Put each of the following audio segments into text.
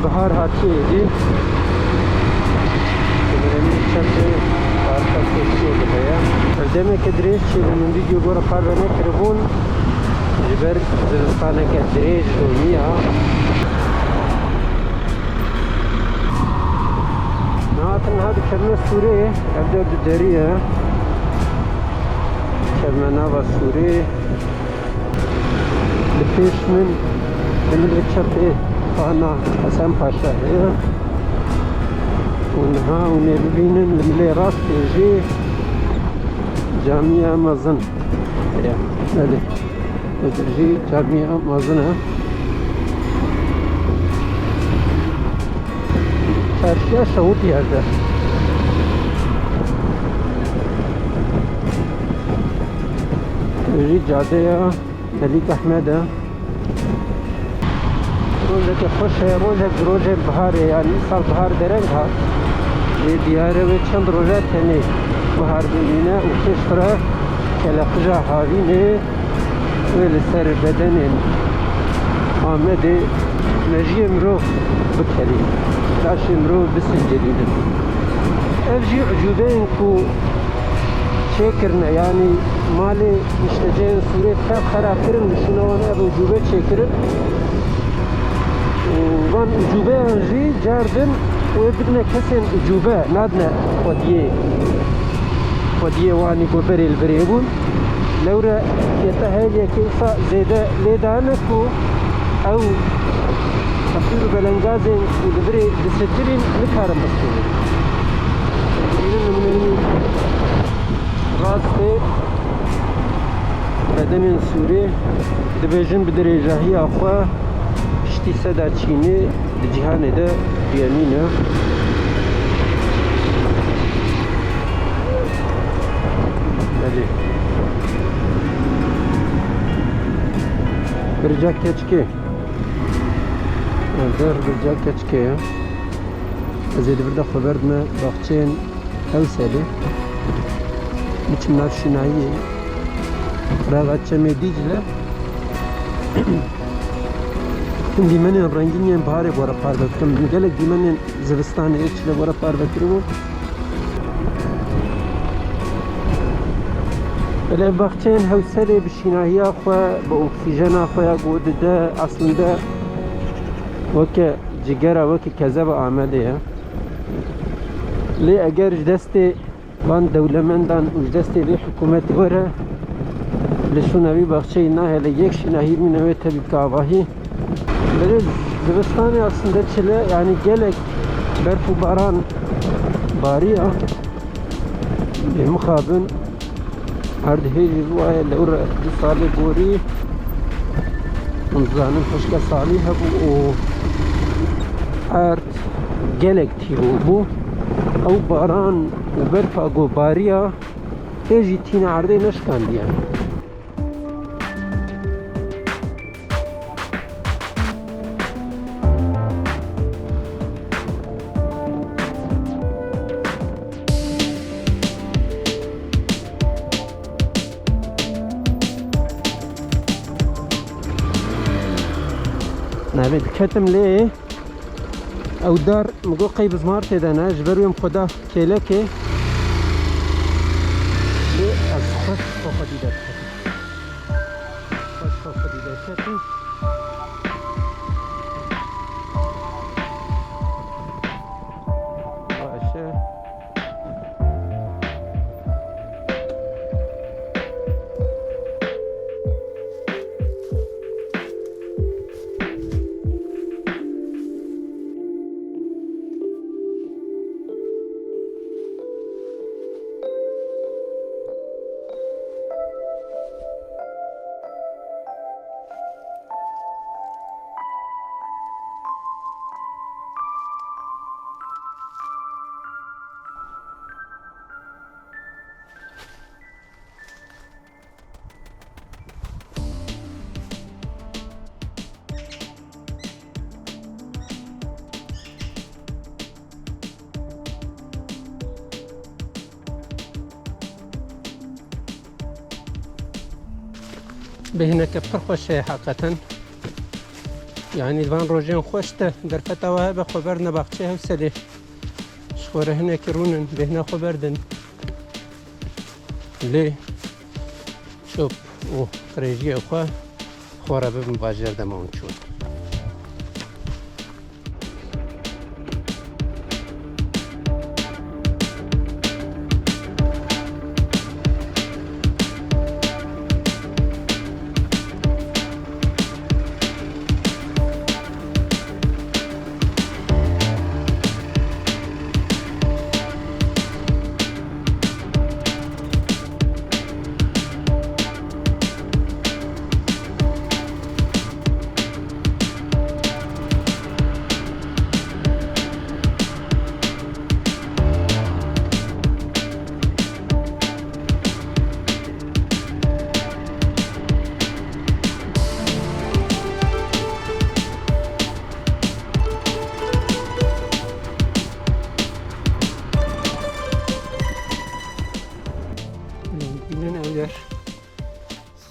bahar hatiydi. Önemli çatı arka geçiyordu baya. Demek ki direkt çevirmin video gora parvene kırvun. Jiber zivistane ke direkt doniya. Naatın hadi kelime Suriye. Evde deriye. Kelime nava Suriye. Lepeş min Demir çatı Fana Hasan Paşa है उन्हा उन्हें बिबिनन मिले रास्ते जी जामिया मज़न या नदी जी जामिया मज़न है चर्चा शौत यादा जी जादे या मलिक अहमद है روزه که خوش ہے روزه بهار یعنی سال بهار درنگ ها دیاره و چند روزه تنه بهار بینه و کشتره کلقجه هاوینه و لسر بدن آمده نجی امرو بکلی داش امرو بسنجلیده افجی عجوبه انکو چه کرنه یعنی مال اشتجین سوره تب خراب کرن لشنوانه اب عجوبه چه کرن وان ucube anji cardın o birine kesen ucube nadne kodiye vani goberil berebun levre yetaheliye kisa zede ledane ku ev tafsir belengazin ku libri disetirin nikaram baskını bunun raste bedenin suri dibejin biderejahi akwa سدا چینی در جهان ده بیامینه بله برجا کچکه در برجا کچکه از این برده خبر دم باغچین اوساله بچم نفشنایی راغت چمی دیجله دیمنین رنگینی بهاره بارا پارد کم گله دیمنین زوستانی ایچله بارا پارد کرو بله باغچین هوسله بشینایی آخوا با اکسیژن آخوا گود ده اصلا وکه جگره وکه کذب آمده لی اگر دست وان دولمندان و دست لی حکومت وره لشونوی باغچه نه هلی یک شناهی منوی تبی کاواهی Böyle Zibistan'ı aslında çile yani gelek berfu baran bariya mukhabın hardheji bu ay lura di salih buri umzanın hoşka salih bu o art gelek tiyo bu او baran berfa go bariya eji tina arde neşkan diye نبي كتم ليه او دار مقو قيب زمارت دانا جبرويم خدا كيلكي ليه خوش فوقدي دار خوش فوقدي دار باشه بهناك بكر خوش حقيقة يعني van روجين خوشته در فتاوى به خبر نباخچه هسله شخوره هنه کرونن بهنا خبردن لی شوب او قریجی اخوا خوره به مباجر دمان چون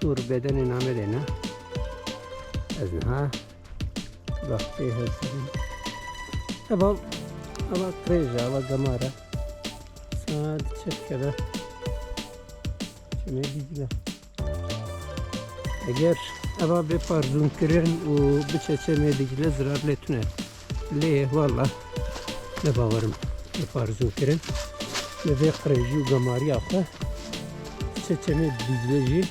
سور بدن نامه دینا از نه وقتی هستیم اول کریجا و گماره ساعت چک کرده چه دیگه اگر اول بپارزون کرن و بچه چه دیگه زرار لیتونه لیه والله نباورم بپارزون کرن به کریجی و گماری آخه چه دیگه جی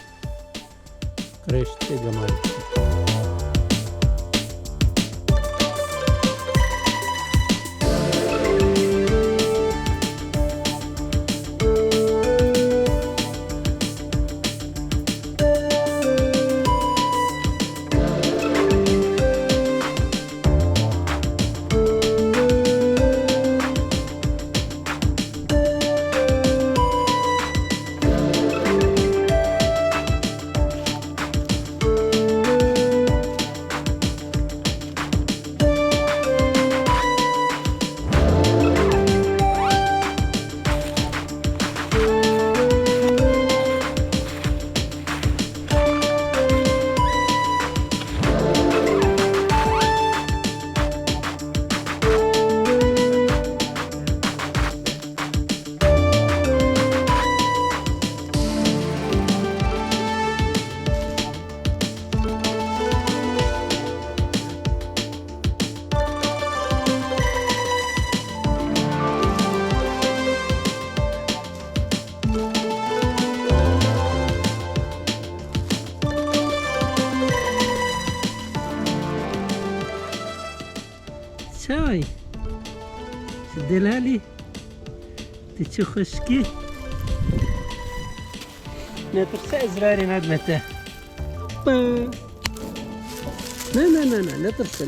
Krește gămari. Çay. Delali. Tiçi خشکی. نترسه ازراری ندمته. نه نترسه.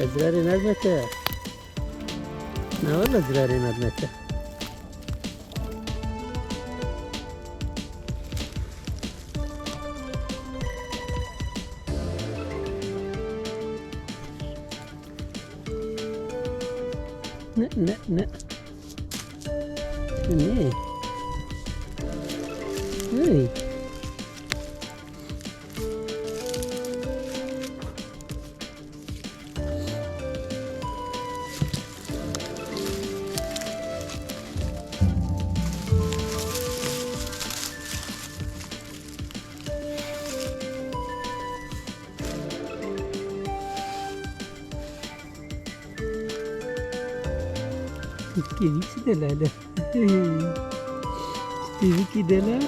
ازراری ندمته. نه والله ازراری ندمته. نه نه Keviksi delala. Keviki dela.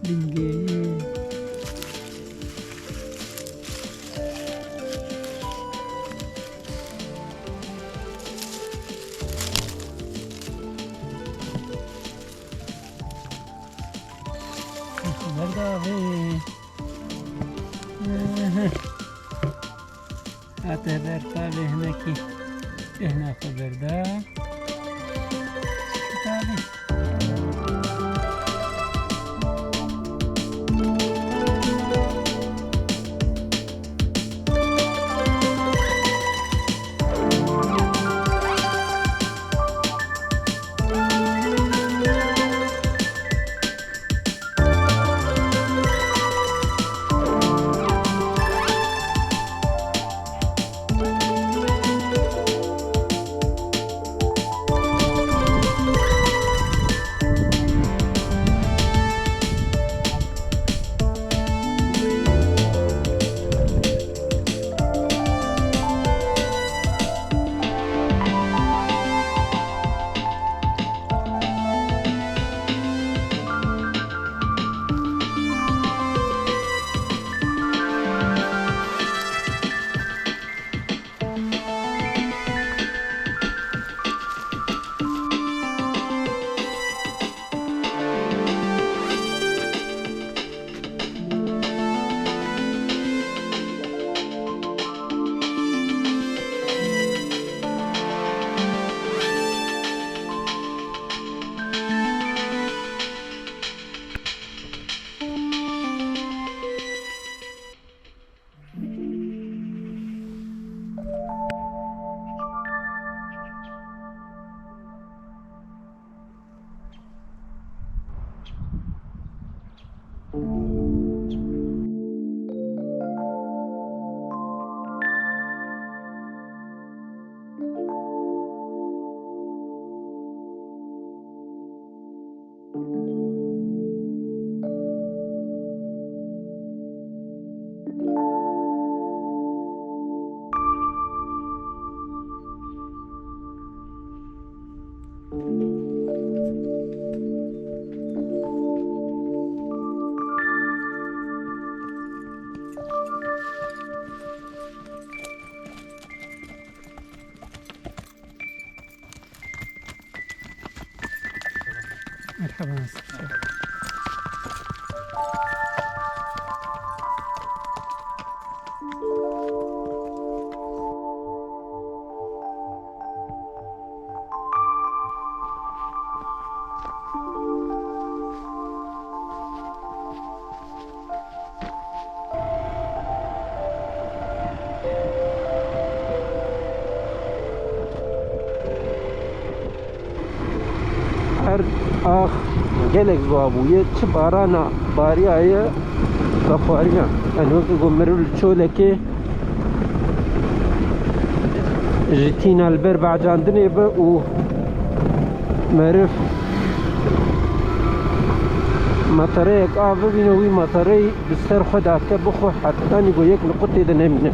Dingge. Nerede abi? Ateber tabi heneki. هنا خبردار tabi مرحبا سيدي. هر آخ gelek babuye çi barana bariye bafariya anu ki gomerul çoleke jitin alber bacandine be u merif مطريك بينوي مطري بالسر خدعك بخو حتى نقول يك نقطة إذا نمنا